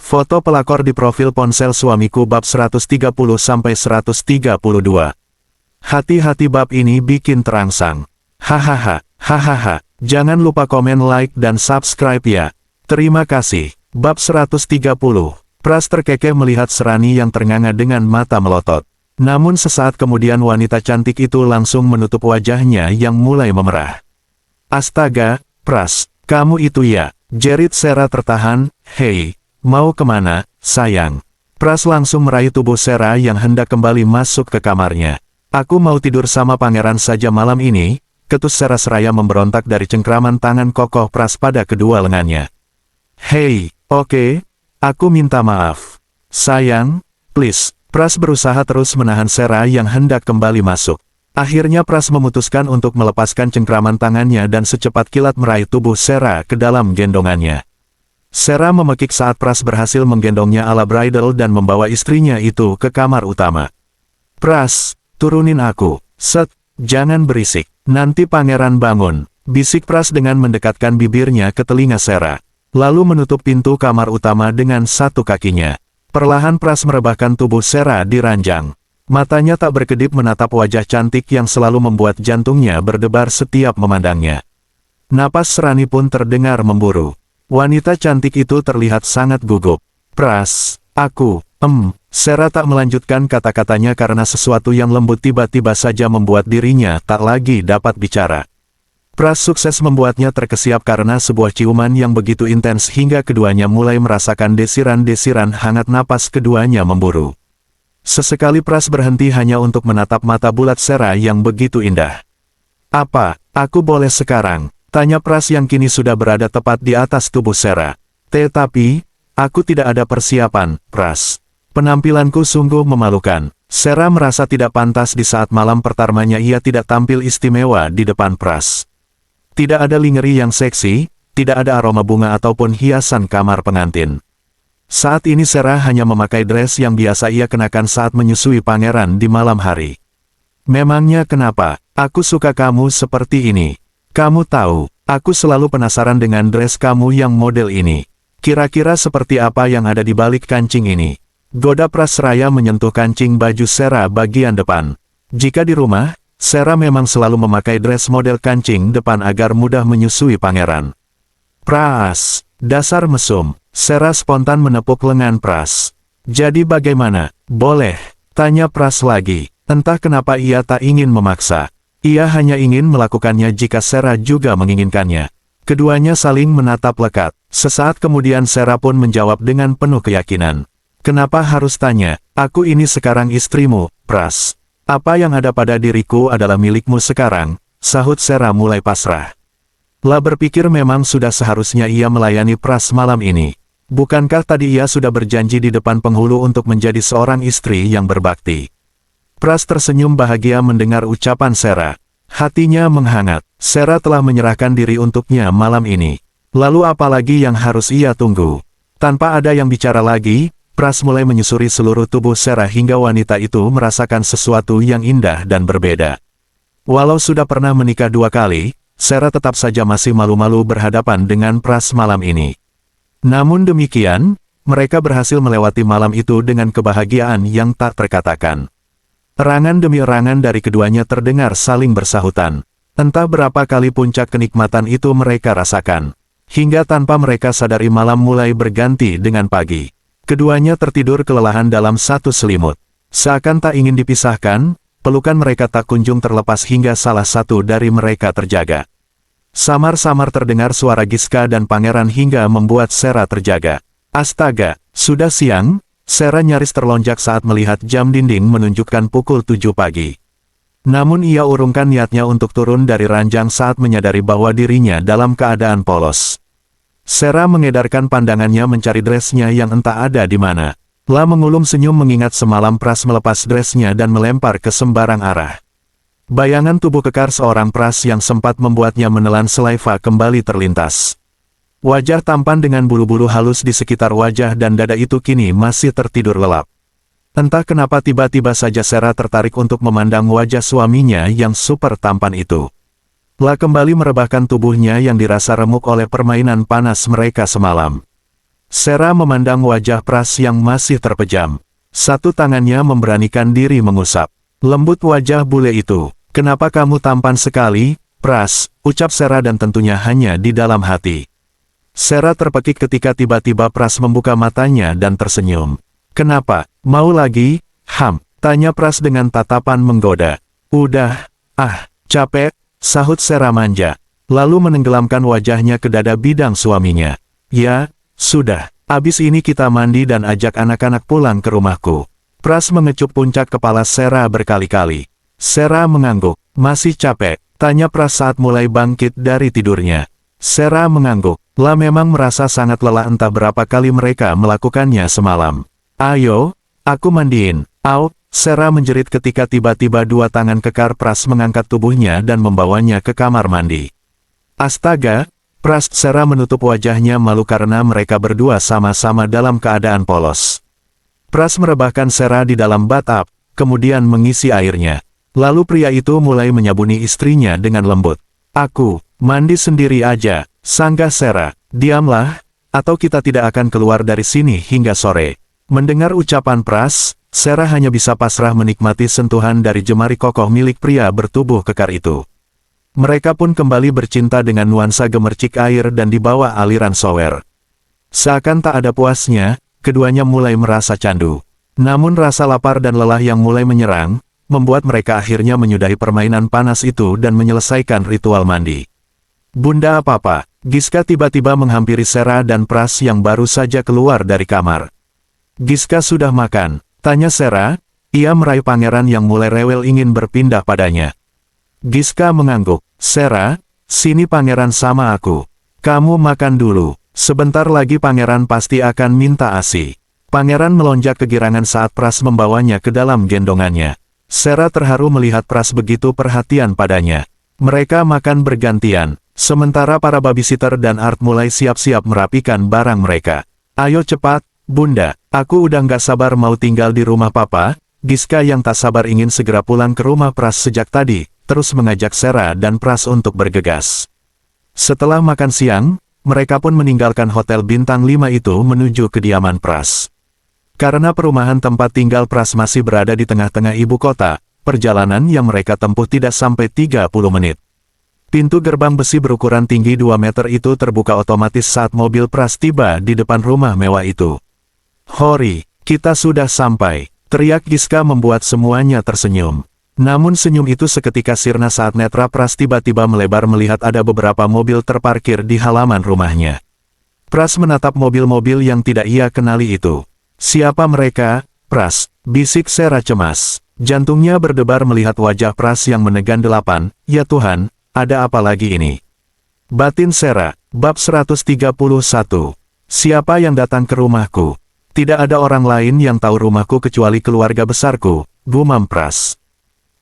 Foto pelakor di profil ponsel suamiku bab 130-132. Hati-hati bab ini bikin terangsang. Hahaha, hahaha. Jangan lupa komen, like, dan subscribe ya. Terima kasih. Bab 130. Pras terkekeh melihat Serani yang ternganga dengan mata melotot. Namun sesaat kemudian wanita cantik itu langsung menutup wajahnya yang mulai memerah. Astaga, Pras, kamu itu ya? Jerit Sera tertahan. Hei, mau kemana, sayang? Pras langsung meraih tubuh Sera yang hendak kembali masuk ke kamarnya. Aku mau tidur sama pangeran saja malam ini, ketus Sera seraya memberontak dari cengkraman tangan kokoh Pras pada kedua lengannya. Hei, oke, aku minta maaf. Sayang, please. Pras berusaha terus menahan Sera yang hendak kembali masuk. Akhirnya Pras memutuskan untuk melepaskan cengkraman tangannya dan secepat kilat meraih tubuh Sera ke dalam gendongannya. Sera memekik saat Pras berhasil menggendongnya ala bridal dan membawa istrinya itu ke kamar utama. Pras, turunin aku. Set, jangan berisik. Nanti pangeran bangun. Bisik Pras dengan mendekatkan bibirnya ke telinga Sera. Lalu menutup pintu kamar utama dengan satu kakinya. Perlahan Pras merebahkan tubuh Sera di ranjang. Matanya tak berkedip menatap wajah cantik yang selalu membuat jantungnya berdebar setiap memandangnya. Napas Serani pun terdengar memburu. Wanita cantik itu terlihat sangat gugup. Pras, aku, Sera tak melanjutkan kata-katanya karena sesuatu yang lembut tiba-tiba saja membuat dirinya tak lagi dapat bicara. Pras sukses membuatnya terkesiap karena sebuah ciuman yang begitu intens hingga keduanya mulai merasakan desiran-desiran hangat. Napas keduanya memburu. Sesekali Pras berhenti hanya untuk menatap mata bulat Sera yang begitu indah. Apa, aku boleh sekarang? Tanya Pras yang kini sudah berada tepat di atas tubuh Sera. Tetapi, aku tidak ada persiapan, Pras. Penampilanku sungguh memalukan. Sera merasa tidak pantas di saat malam pertamanya ia tidak tampil istimewa di depan Pras. Tidak ada lingerie yang seksi, tidak ada aroma bunga ataupun hiasan kamar pengantin. Saat ini Sera hanya memakai dress yang biasa ia kenakan saat menyusui pangeran di malam hari. Memangnya kenapa? Aku suka kamu seperti ini. Kamu tahu, aku selalu penasaran dengan dress kamu yang model ini. Kira-kira seperti apa yang ada di balik kancing ini? Goda Pras seraya menyentuh kancing baju Sera bagian depan. Jika di rumah, Sera memang selalu memakai dress model kancing depan agar mudah menyusui pangeran. Pras, dasar mesum. Sera spontan menepuk lengan Pras. Jadi bagaimana? Boleh? Tanya Pras lagi. Entah kenapa ia tak ingin memaksa. Ia hanya ingin melakukannya jika Sera juga menginginkannya. Keduanya saling menatap lekat. Sesaat kemudian Sera pun menjawab dengan penuh keyakinan. Kenapa harus tanya? Aku ini sekarang istrimu, Pras. Apa yang ada pada diriku adalah milikmu sekarang, sahut Sera mulai pasrah. Lah berpikir memang sudah seharusnya ia melayani Pras malam ini. Bukankah tadi ia sudah berjanji di depan penghulu untuk menjadi seorang istri yang berbakti? Pras tersenyum bahagia mendengar ucapan Sera. Hatinya menghangat. Sera telah menyerahkan diri untuknya malam ini. Lalu apalagi yang harus ia tunggu? Tanpa ada yang bicara lagi, Pras mulai menyusuri seluruh tubuh Sera hingga wanita itu merasakan sesuatu yang indah dan berbeda. Walau sudah pernah menikah 2 kali, Sera tetap saja masih malu-malu berhadapan dengan Pras malam ini. Namun demikian, mereka berhasil melewati malam itu dengan kebahagiaan yang tak terkatakan. Erangan demi erangan dari keduanya terdengar saling bersahutan. Entah berapa kali puncak kenikmatan itu mereka rasakan. Hingga tanpa mereka sadari malam mulai berganti dengan pagi. Keduanya tertidur kelelahan dalam satu selimut. Seakan tak ingin dipisahkan, pelukan mereka tak kunjung terlepas hingga salah satu dari mereka terjaga. Samar-samar terdengar suara Giska dan pangeran hingga membuat Sera terjaga. Astaga, sudah siang? Sera nyaris terlonjak saat melihat jam dinding menunjukkan pukul 7 pagi. Namun ia urungkan niatnya untuk turun dari ranjang saat menyadari bahwa dirinya dalam keadaan polos. Sera mengedarkan pandangannya mencari dressnya yang entah ada di mana. Lah mengulum senyum mengingat semalam Pras melepas dressnya dan melempar ke sembarang arah. Bayangan tubuh kekar seorang Pras yang sempat membuatnya menelan saliva kembali terlintas. Wajah tampan dengan bulu-bulu halus di sekitar wajah dan dada itu kini masih tertidur lelap. Entah kenapa tiba-tiba saja Sera tertarik untuk memandang wajah suaminya yang super tampan itu. Lah kembali merebahkan tubuhnya yang dirasa remuk oleh permainan panas mereka semalam. Sera memandang wajah Pras yang masih terpejam. Satu tangannya memberanikan diri mengusap. Lembut wajah bule itu. Kenapa kamu tampan sekali, Pras? Ucap Sera dan tentunya hanya di dalam hati. Sera terpekik ketika tiba-tiba Pras membuka matanya dan tersenyum. Kenapa? Mau lagi? Tanya Pras dengan tatapan menggoda. Udah, capek, sahut Sera manja. Lalu menenggelamkan wajahnya ke dada bidang suaminya. Ya, sudah, abis ini kita mandi dan ajak anak-anak pulang ke rumahku. Pras mengecup puncak kepala Sera berkali-kali. Sera mengangguk. Masih capek? Tanya Pras saat mulai bangkit dari tidurnya. Sera mengangguk. Lah memang merasa sangat lelah entah berapa kali mereka melakukannya semalam. Ayo, aku mandiin. Au, Sera menjerit ketika tiba-tiba dua tangan kekar Pras mengangkat tubuhnya dan membawanya ke kamar mandi. Astaga! Pras. Sera menutup wajahnya malu karena mereka berdua sama-sama dalam keadaan polos. Pras merebahkan Sera di dalam bathtub, kemudian mengisi airnya. Lalu pria itu mulai menyabuni istrinya dengan lembut. Aku, mandi sendiri aja, sanggah Sera. Diamlah, atau kita tidak akan keluar dari sini hingga sore. Mendengar ucapan Pras, Sera hanya bisa pasrah menikmati sentuhan dari jemari kokoh milik pria bertubuh kekar itu. Mereka pun kembali bercinta dengan nuansa gemercik air dan dibawa aliran shower. Seakan tak ada puasnya, keduanya mulai merasa candu. Namun rasa lapar dan lelah yang mulai menyerang, membuat mereka akhirnya menyudahi permainan panas itu dan menyelesaikan ritual mandi. Bunda apa-apa, Giska tiba-tiba menghampiri Sera dan Pras yang baru saja keluar dari kamar. Giska sudah makan? Tanya Sera. Ia meraih pangeran yang mulai rewel ingin berpindah padanya. Giska mengangguk. Sera, sini pangeran sama aku. Kamu makan dulu. Sebentar lagi pangeran pasti akan minta ASI. Pangeran melonjak kegirangan saat Pras membawanya ke dalam gendongannya. Sera terharu melihat Pras begitu perhatian padanya. Mereka makan bergantian, sementara para babysitter dan Art mulai siap-siap merapikan barang mereka. Ayo cepat, Bunda, aku udah nggak sabar mau tinggal di rumah Papa. Giska yang tak sabar ingin segera pulang ke rumah Pras sejak tadi, terus mengajak Sera dan Pras untuk bergegas. Setelah makan siang, mereka pun meninggalkan hotel bintang 5 itu menuju kediaman Pras. Karena perumahan tempat tinggal Pras masih berada di tengah-tengah ibu kota, perjalanan yang mereka tempuh tidak sampai 30 menit. Pintu gerbang besi berukuran tinggi 2 meter itu terbuka otomatis saat mobil Pras tiba di depan rumah mewah itu. Hori, kita sudah sampai, teriak Giska membuat semuanya tersenyum. Namun senyum itu seketika sirna saat netra Pras tiba-tiba melebar melihat ada beberapa mobil terparkir di halaman rumahnya. Pras menatap mobil-mobil yang tidak ia kenali itu. Siapa mereka, Pras? Bisik Sera cemas. Jantungnya berdebar melihat wajah Pras yang menegan 8, ya Tuhan, ada apa lagi ini? Batin Sera, bab 131. Siapa yang datang ke rumahku? Tidak ada orang lain yang tahu rumahku kecuali keluarga besarku, gumam Pras.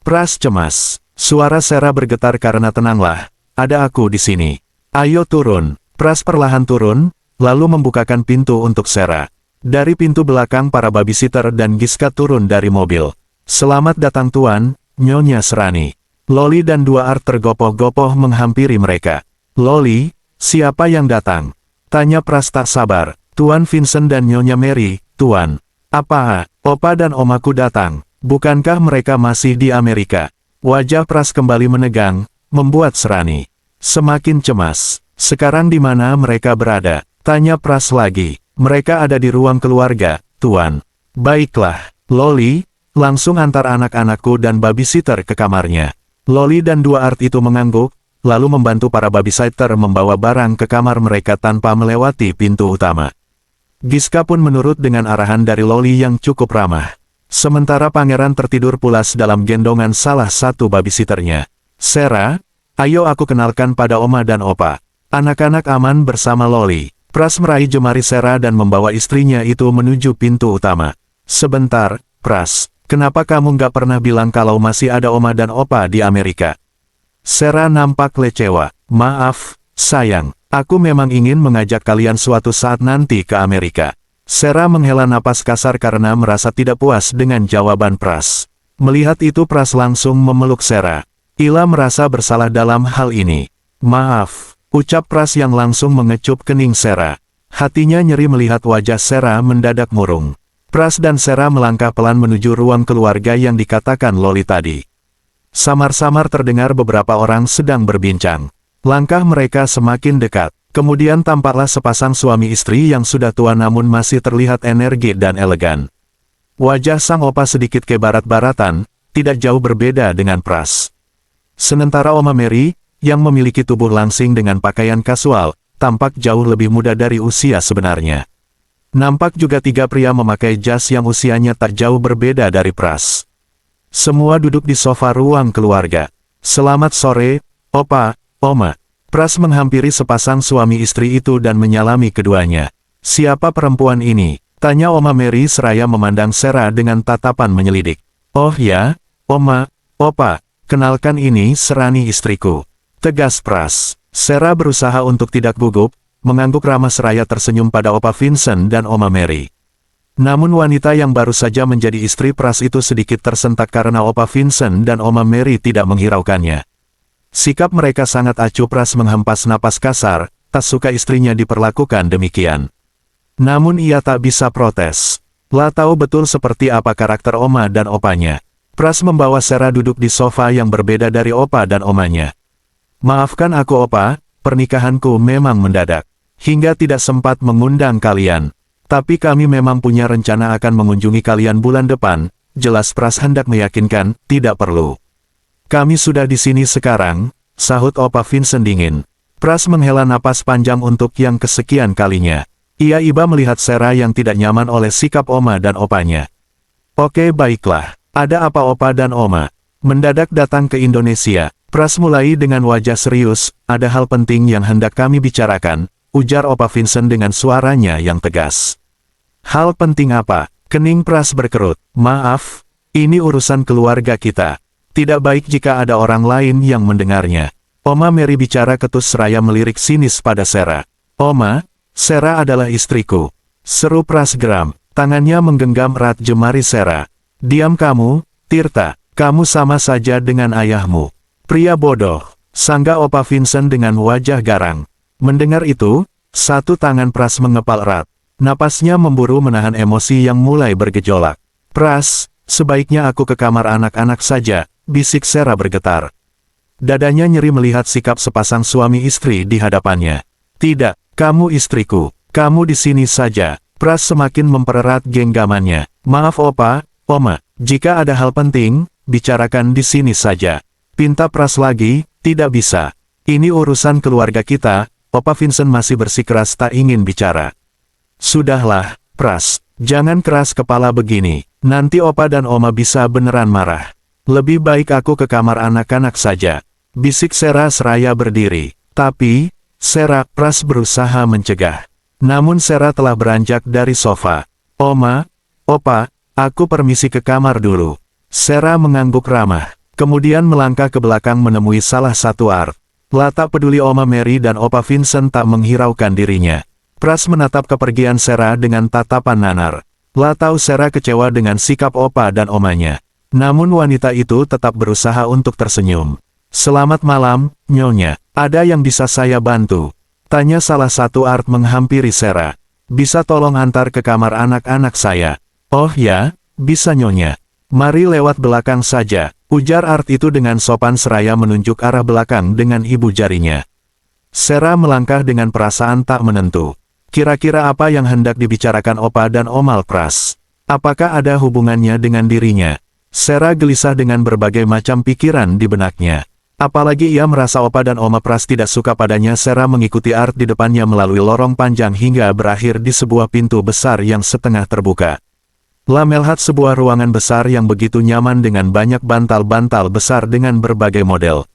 Pras cemas. Suara Sera bergetar karena tenanglah, ada aku di sini. Ayo turun. Pras perlahan turun, lalu membukakan pintu untuk Sera. Dari pintu belakang para babysitter dan Giska turun dari mobil. Selamat datang Tuan, Nyonya Serani. Loli dan 2 Art tergopoh-gopoh menghampiri mereka. Loli, siapa yang datang? Tanya Pras tak sabar. Tuan Vincent dan Nyonya Mary, Tuan. Apa, Opa dan Omaku datang? Bukankah mereka masih di Amerika? Wajah Pras kembali menegang, membuat Serani semakin cemas. Sekarang di mana mereka berada? Tanya Pras lagi. Mereka ada di ruang keluarga, Tuan. Baiklah, Loli, langsung antar anak-anakku dan babysitter ke kamarnya. Loli dan 2 Art itu mengangguk, lalu membantu para babysitter membawa barang ke kamar mereka tanpa melewati pintu utama. Giska pun menurut dengan arahan dari Loli yang cukup ramah. Sementara pangeran tertidur pulas dalam gendongan salah satu babysitternya. Sera, ayo aku kenalkan pada Oma dan Opa. Anak-anak aman bersama Loli. Pras meraih jemari Sera dan membawa istrinya itu menuju pintu utama. Sebentar, Pras, kenapa kamu nggak pernah bilang kalau masih ada Oma dan Opa di Amerika? Sera nampak kecewa. Maaf, sayang, aku memang ingin mengajak kalian suatu saat nanti ke Amerika. Sera menghela napas kasar karena merasa tidak puas dengan jawaban Pras. Melihat itu Pras langsung memeluk Sera. Ila merasa bersalah dalam hal ini. Maaf, ucap Pras yang langsung mengecup kening Sera. Hatinya nyeri melihat wajah Sera mendadak murung. Pras dan Sera melangkah pelan menuju ruang keluarga yang dikatakan Loli tadi. Samar-samar terdengar beberapa orang sedang berbincang. Langkah mereka semakin dekat. Kemudian tampaklah sepasang suami istri yang sudah tua namun masih terlihat energi dan elegan. Wajah sang opa sedikit kebarat-baratan, tidak jauh berbeda dengan Pras. Sementara Oma Mary, yang memiliki tubuh langsing dengan pakaian kasual, tampak jauh lebih muda dari usia sebenarnya. Nampak juga tiga pria memakai jas yang usianya tak jauh berbeda dari Pras. Semua duduk di sofa ruang keluarga. Selamat sore, Opa, Oma. Pras menghampiri sepasang suami istri itu dan menyalami keduanya. Siapa perempuan ini? Tanya Oma Mary seraya memandang Sera dengan tatapan menyelidik. Oh ya, Oma, Opa, kenalkan ini Serani istriku. Tegas Pras. Sera berusaha untuk tidak gugup, mengangguk ramah seraya tersenyum pada Opa Vincent dan Oma Mary. Namun wanita yang baru saja menjadi istri Pras itu sedikit tersentak karena Opa Vincent dan Oma Mary tidak menghiraukannya. Sikap mereka sangat acuh. Pras menghempas napas kasar, tak suka istrinya diperlakukan demikian. Namun ia tak bisa protes. Lah tahu betul seperti apa karakter Oma dan Opanya. Pras membawa Sera duduk di sofa yang berbeda dari Opa dan Omanya. Maafkan aku Opa, pernikahanku memang mendadak. Hingga tidak sempat mengundang kalian. Tapi kami memang punya rencana akan mengunjungi kalian bulan depan. Jelas Pras hendak meyakinkan, tidak perlu. Kami sudah di sini sekarang, sahut Opa Vincent dingin. Pras menghela napas panjang untuk yang kesekian kalinya. Ia iba melihat Sera yang tidak nyaman oleh sikap Oma dan Opanya. Oke baiklah, ada apa Opa dan Oma? Mendadak datang ke Indonesia. Pras mulai dengan wajah serius, ada hal penting yang hendak kami bicarakan, ujar Opa Vincent dengan suaranya yang tegas. Hal penting apa? Kening Pras berkerut. Maaf, ini urusan keluarga kita. Tidak baik jika ada orang lain yang mendengarnya. Oma Mary bicara ketus seraya melirik sinis pada Sera. Oma, Sera adalah istriku. Seru Pras geram. Tangannya menggenggam erat jemari Sera. Diam kamu, Tirta. Kamu sama saja dengan ayahmu. Pria bodoh, sangga Opa Vincent dengan wajah garang. Mendengar itu, satu tangan Pras mengepal erat. Napasnya memburu menahan emosi yang mulai bergejolak. Pras, sebaiknya aku ke kamar anak-anak saja. Bisik Sera bergetar. Dadanya nyeri melihat sikap sepasang suami istri di hadapannya. Tidak, kamu istriku. Kamu di sini saja. Pras semakin mempererat genggamannya. Maaf Opa, Oma, jika ada hal penting, bicarakan di sini saja. Pinta Pras lagi, tidak bisa. Ini urusan keluarga kita. Opa Vincent masih bersikeras tak ingin bicara. Sudahlah, Pras, jangan keras kepala begini. Nanti Opa dan Oma bisa beneran marah. Lebih baik aku ke kamar anak-anak saja. Bisik Sera seraya berdiri. Tapi, Sera, Pras berusaha mencegah. Namun Sera telah beranjak dari sofa. Oma, Opa, aku permisi ke kamar dulu. Sera mengangguk ramah. Kemudian melangkah ke belakang menemui salah satu art. Lah tak peduli Oma Mary dan Opa Vincent tak menghiraukan dirinya. Pras menatap kepergian Sera dengan tatapan nanar. Lah tahu Sera kecewa dengan sikap Opa dan Omanya. Namun wanita itu tetap berusaha untuk tersenyum. Selamat malam, Nyonya. Ada yang bisa saya bantu? Tanya salah satu art menghampiri Sera. Bisa tolong antar ke kamar anak-anak saya? Oh ya, bisa Nyonya. Mari lewat belakang saja, ujar art itu dengan sopan seraya menunjuk arah belakang dengan ibu jarinya. Sera melangkah dengan perasaan tak menentu. Kira-kira apa yang hendak dibicarakan Opa dan Omal Pras? Apakah ada hubungannya dengan dirinya? Sera gelisah dengan berbagai macam pikiran di benaknya. Apalagi ia merasa Opa dan Oma Pras tidak suka padanya. Sera mengikuti art di depannya melalui lorong panjang hingga berakhir di sebuah pintu besar yang setengah terbuka. Lah melihat sebuah ruangan besar yang begitu nyaman dengan banyak bantal-bantal besar dengan berbagai model.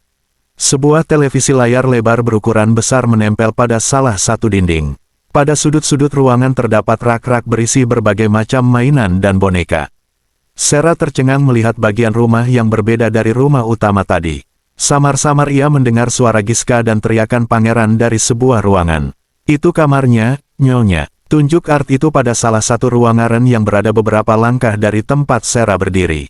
Sebuah televisi layar lebar berukuran besar menempel pada salah satu dinding. Pada sudut-sudut ruangan terdapat rak-rak berisi berbagai macam mainan dan boneka. Sera tercengang melihat bagian rumah yang berbeda dari rumah utama tadi. Samar-samar ia mendengar suara Giska dan teriakan pangeran dari sebuah ruangan. Itu kamarnya, Nyonya. Tunjuk art itu pada salah satu ruangan yang berada beberapa langkah dari tempat Sera berdiri.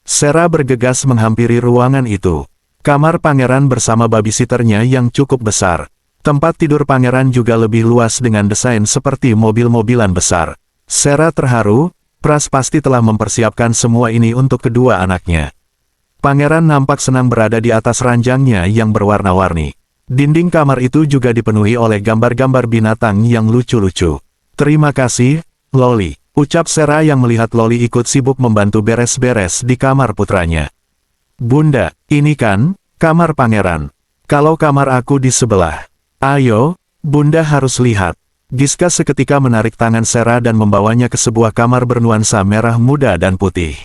Sera bergegas menghampiri ruangan itu. Kamar pangeran bersama babysitternya yang cukup besar. Tempat tidur pangeran juga lebih luas dengan desain seperti mobil-mobilan besar. Sera terharu, Pras pasti telah mempersiapkan semua ini untuk kedua anaknya. Pangeran nampak senang berada di atas ranjangnya yang berwarna-warni. Dinding kamar itu juga dipenuhi oleh gambar-gambar binatang yang lucu-lucu. "Terima kasih, Loli," ucap Sera yang melihat Loli ikut sibuk membantu beres-beres di kamar putranya. "Bunda, ini kan kamar pangeran. Kalau kamar aku di sebelah. Ayo, Bunda harus lihat." Giska seketika menarik tangan Sera dan membawanya ke sebuah kamar bernuansa merah muda dan putih.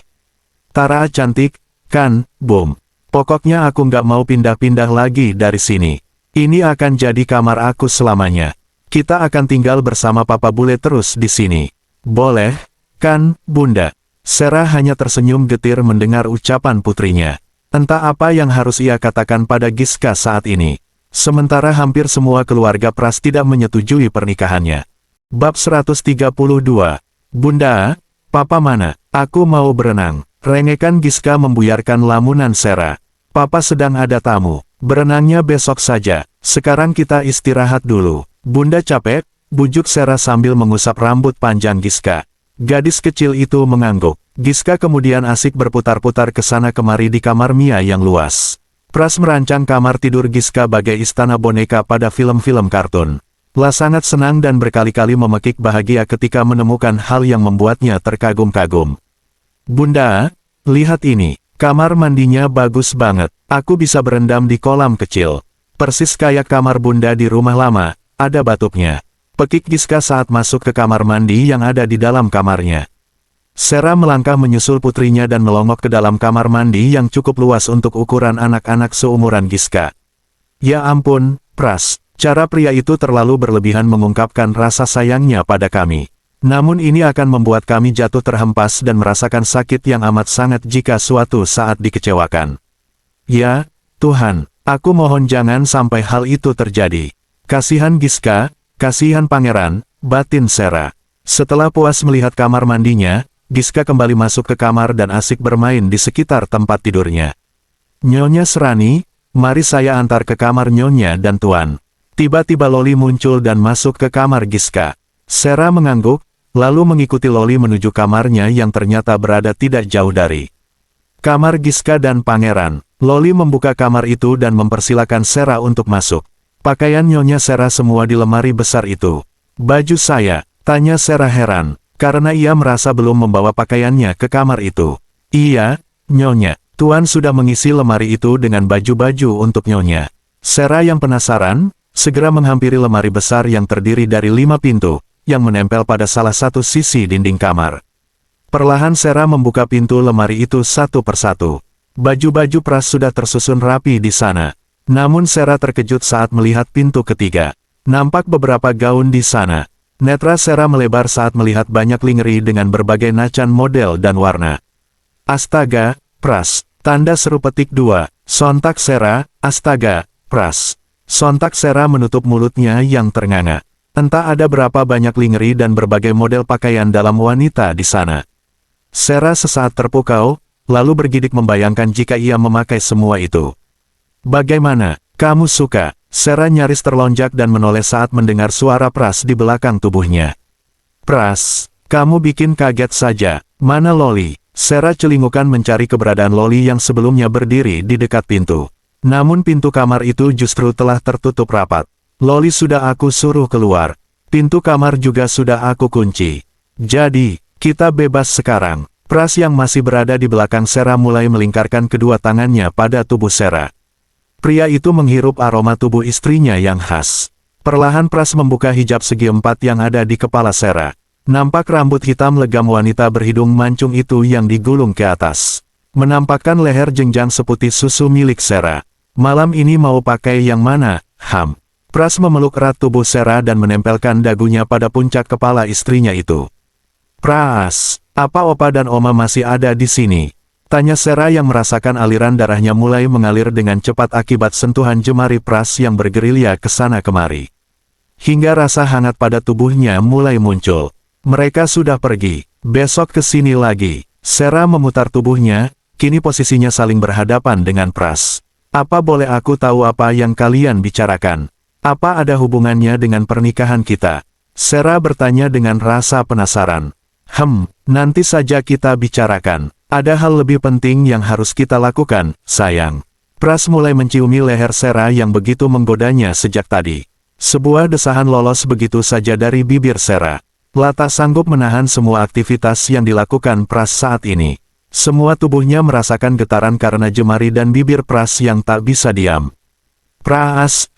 "Tara cantik, kan, Bum? Pokoknya aku nggak mau pindah-pindah lagi dari sini. Ini akan jadi kamar aku selamanya. Kita akan tinggal bersama Papa Bule terus di sini. Boleh, kan, Bunda?" Sera hanya tersenyum getir mendengar ucapan putrinya. Entah apa yang harus ia katakan pada Giska saat ini. Sementara hampir semua keluarga Pras tidak menyetujui pernikahannya. Bab 132. "Bunda, Papa mana? Aku mau berenang." Rengekan Giska membuyarkan lamunan Sera. "Papa sedang ada tamu. Berenangnya besok saja. Sekarang kita istirahat dulu." "Bunda capek," bujuk Sera sambil mengusap rambut panjang Giska. Gadis kecil itu mengangguk. Giska kemudian asik berputar-putar ke sana kemari di kamar Mia yang luas. Pras merancang kamar tidur Giska bagai istana boneka pada film-film kartun. La sangat senang dan berkali-kali memekik bahagia ketika menemukan hal yang membuatnya terkagum-kagum. "Bunda, lihat ini. Kamar mandinya bagus banget. Aku bisa berendam di kolam kecil. Persis kayak kamar Bunda di rumah lama, ada batubnya." Pekik Giska saat masuk ke kamar mandi yang ada di dalam kamarnya. Sera melangkah menyusul putrinya dan melongok ke dalam kamar mandi yang cukup luas untuk ukuran anak-anak seumuran Giska. "Ya ampun, Pras, cara pria itu terlalu berlebihan mengungkapkan rasa sayangnya pada kami. Namun ini akan membuat kami jatuh terhempas dan merasakan sakit yang amat sangat jika suatu saat dikecewakan. Ya, Tuhan, aku mohon jangan sampai hal itu terjadi." "Kasihan Giska, kasihan pangeran," batin Sera. Setelah puas melihat kamar mandinya, Giska kembali masuk ke kamar dan asik bermain di sekitar tempat tidurnya. "Nyonya Serani, mari saya antar ke kamar Nyonya dan Tuan." Tiba-tiba Loli muncul dan masuk ke kamar Giska. Sera mengangguk, lalu mengikuti Loli menuju kamarnya yang ternyata berada tidak jauh dari kamar Giska dan pangeran. Loli membuka kamar itu dan mempersilakan Sera untuk masuk. "Pakaian Nyonya Sera semua di lemari besar itu." "Baju saya?" tanya Sera heran, karena ia merasa belum membawa pakaiannya ke kamar itu. "Iya, Nyonya. Tuan sudah mengisi lemari itu dengan baju-baju untuk Nyonya." Sera yang penasaran, segera menghampiri lemari besar yang terdiri dari 5 pintu, yang menempel pada salah satu sisi dinding kamar. Perlahan Sera membuka pintu lemari itu satu persatu. Baju-baju Pras sudah tersusun rapi di sana. Namun Sera terkejut saat melihat pintu ketiga. Nampak beberapa gaun di sana. Netra Sera melebar saat melihat banyak lingerie dengan berbagai nacan model dan warna. "Astaga, Pras!" Tanda seru petik 2. Sontak Sera, "Astaga, Pras!" Sontak Sera menutup mulutnya yang ternganga. Entah ada berapa banyak lingerie dan berbagai model pakaian dalam wanita di sana. Sera sesaat terpukau, lalu bergidik membayangkan jika ia memakai semua itu. "Bagaimana, kamu suka?" Sera nyaris terlonjak dan menoleh saat mendengar suara Pras di belakang tubuhnya. "Pras, kamu bikin kaget saja. Mana Loli?" Sera celingukan mencari keberadaan Loli yang sebelumnya berdiri di dekat pintu. Namun pintu kamar itu justru telah tertutup rapat. "Loli sudah aku suruh keluar. Pintu kamar juga sudah aku kunci. Jadi, kita bebas sekarang." Pras yang masih berada di belakang Sera mulai melingkarkan kedua tangannya pada tubuh Sera. Pria itu menghirup aroma tubuh istrinya yang khas. Perlahan Pras membuka hijab segi 4 yang ada di kepala Sera. Nampak rambut hitam legam wanita berhidung mancung itu yang digulung ke atas. Menampakkan leher jenjang seputih susu milik Sera. "Malam ini mau pakai yang mana, Ham?" Pras memeluk erat tubuh Sera dan menempelkan dagunya pada puncak kepala istrinya itu. "Pras, apa Opa dan Oma masih ada di sini?" tanya Sera yang merasakan aliran darahnya mulai mengalir dengan cepat akibat sentuhan jemari Pras yang bergerilya ke sana kemari. Hingga rasa hangat pada tubuhnya mulai muncul. "Mereka sudah pergi. Besok ke sini lagi." Sera memutar tubuhnya, kini posisinya saling berhadapan dengan Pras. "Apa boleh aku tahu apa yang kalian bicarakan?" Apa ada hubungannya dengan pernikahan kita? Sera bertanya dengan rasa penasaran. Nanti saja kita bicarakan. Ada hal lebih penting yang harus kita lakukan, sayang. Pras mulai menciumi leher Sera yang begitu menggodanya sejak tadi. Sebuah desahan lolos begitu saja dari bibir Sera. Tak sanggup menahan semua aktivitas yang dilakukan Pras saat ini. Semua tubuhnya merasakan getaran karena jemari dan bibir Pras yang tak bisa diam. Pras,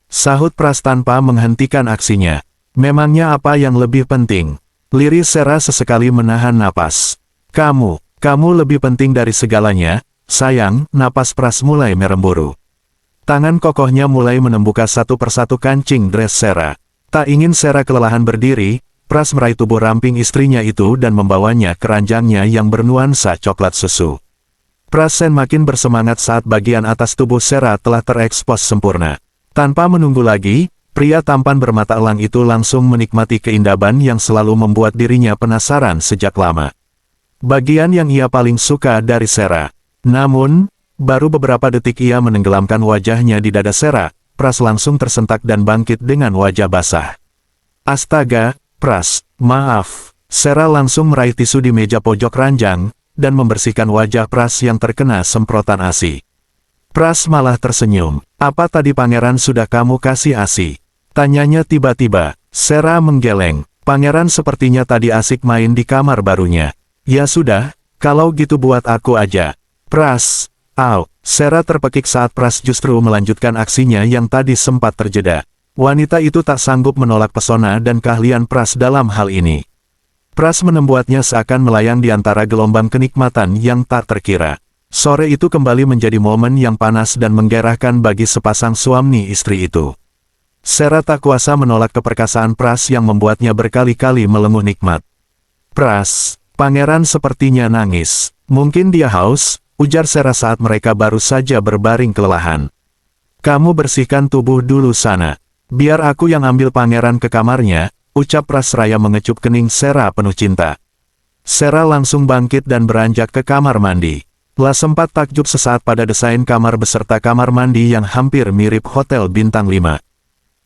sahut Pras tanpa menghentikan aksinya. Memangnya apa yang lebih penting? Liris Sera sesekali menahan napas. Kamu lebih penting dari segalanya, sayang. Napas Pras mulai meremburu. Tangan kokohnya mulai menembuka satu persatu kancing dress Sera. Tak ingin Sera kelelahan berdiri, Pras meraih tubuh ramping istrinya itu dan membawanya ke ranjangnya yang bernuansa coklat susu. Pras makin bersemangat saat bagian atas tubuh Sera telah terekspos sempurna. Tanpa menunggu lagi, pria tampan bermata elang itu langsung menikmati keindahan yang selalu membuat dirinya penasaran sejak lama. Bagian yang ia paling suka dari Sera. Namun, baru beberapa detik ia menenggelamkan wajahnya di dada Sera, Pras langsung tersentak dan bangkit dengan wajah basah. Astaga, Pras, maaf. Sera langsung meraih tisu di meja pojok ranjang, dan membersihkan wajah Pras yang terkena semprotan ASI. Pras malah tersenyum. Apa tadi pangeran sudah kamu kasih ASI? Tanyanya tiba-tiba. Sera menggeleng. Pangeran sepertinya tadi asik main di kamar barunya. Ya sudah, kalau gitu buat aku aja. Pras, Sera terpekik saat Pras justru melanjutkan aksinya yang tadi sempat terjeda. Wanita itu tak sanggup menolak pesona dan keahlian Pras dalam hal ini. Pras membuatnya seakan melayang di antara gelombang kenikmatan yang tak terkira. Sore itu kembali menjadi momen yang panas dan menggairahkan bagi sepasang suami istri itu. Sera tak kuasa menolak keperkasaan Pras yang membuatnya berkali-kali melenguh nikmat. Pras, pangeran sepertinya nangis. Mungkin dia haus, ujar Sera saat mereka baru saja berbaring kelelahan. Kamu bersihkan tubuh dulu sana. Biar aku yang ambil pangeran ke kamarnya, ucap Pras seraya mengecup kening Sera penuh cinta. Sera langsung bangkit dan beranjak ke kamar mandi. Sempat takjub sesaat pada desain kamar beserta kamar mandi yang hampir mirip hotel bintang 5.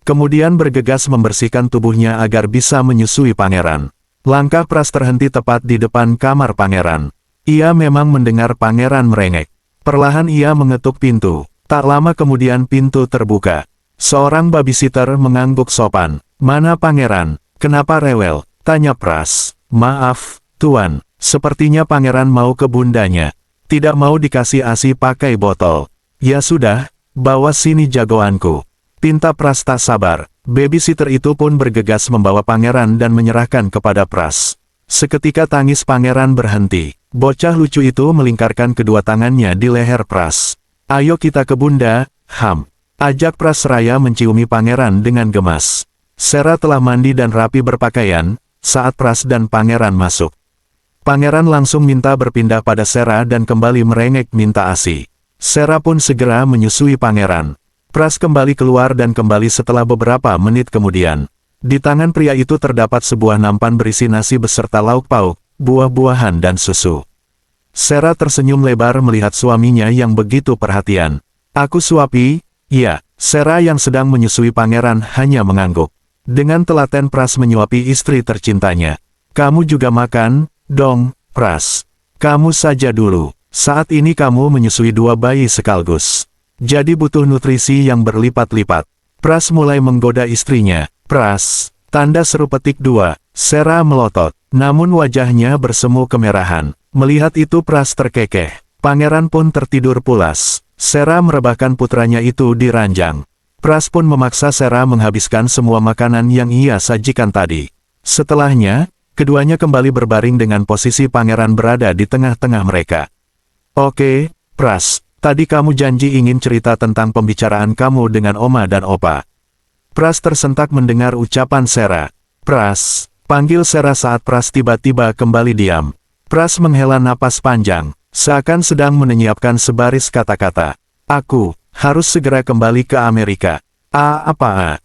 Kemudian bergegas membersihkan tubuhnya agar bisa menyusui pangeran. Langkah Pras terhenti tepat di depan kamar pangeran. Ia memang mendengar pangeran merengek. Perlahan ia mengetuk pintu. Tak lama kemudian pintu terbuka. Seorang babysitter mengangguk sopan. Mana pangeran? Kenapa rewel? Tanya Pras. Maaf, Tuan. Sepertinya pangeran mau ke bundanya. Tidak mau dikasih ASI pakai botol. Ya sudah, bawa sini jagoanku. Pinta Pras tak sabar. Babysitter itu pun bergegas membawa pangeran dan menyerahkan kepada Pras. Seketika tangis pangeran berhenti. Bocah lucu itu melingkarkan kedua tangannya di leher Pras. Ayo kita ke bunda, ajak Pras seraya menciumi pangeran dengan gemas. Sera telah mandi dan rapi berpakaian, saat Pras dan pangeran masuk. Pangeran langsung minta berpindah pada Sera dan kembali merengek minta ASI. Sera pun segera menyusui pangeran. Pras kembali keluar dan kembali setelah beberapa menit kemudian. Di tangan pria itu terdapat sebuah nampan berisi nasi beserta lauk pauk, buah-buahan dan susu. Sera tersenyum lebar melihat suaminya yang begitu perhatian. Aku suapi, ya. Sera yang sedang menyusui pangeran hanya mengangguk. Dengan telaten Pras menyuapi istri tercintanya. Kamu juga makan, dong, Pras. Kamu saja dulu. Saat ini kamu menyusui 2 bayi sekaligus. Jadi butuh nutrisi yang berlipat-lipat. Pras mulai menggoda istrinya. Pras, tanda seru petik 2. Sera melotot. Namun wajahnya bersemu kemerahan. Melihat itu Pras terkekeh. Pangeran pun tertidur pulas. Sera merebahkan putranya itu di ranjang. Pras pun memaksa Sera menghabiskan semua makanan yang ia sajikan tadi. Setelahnya, keduanya kembali berbaring dengan posisi pangeran berada di tengah-tengah mereka. Oke, Pras. Tadi kamu janji ingin cerita tentang pembicaraan kamu dengan Oma dan Opa. Pras tersentak mendengar ucapan Sera. Pras, panggil Sera saat Pras tiba-tiba kembali diam. Pras menghela napas panjang, seakan sedang menyiapkan sebaris kata-kata. Aku harus segera kembali ke Amerika. Apa?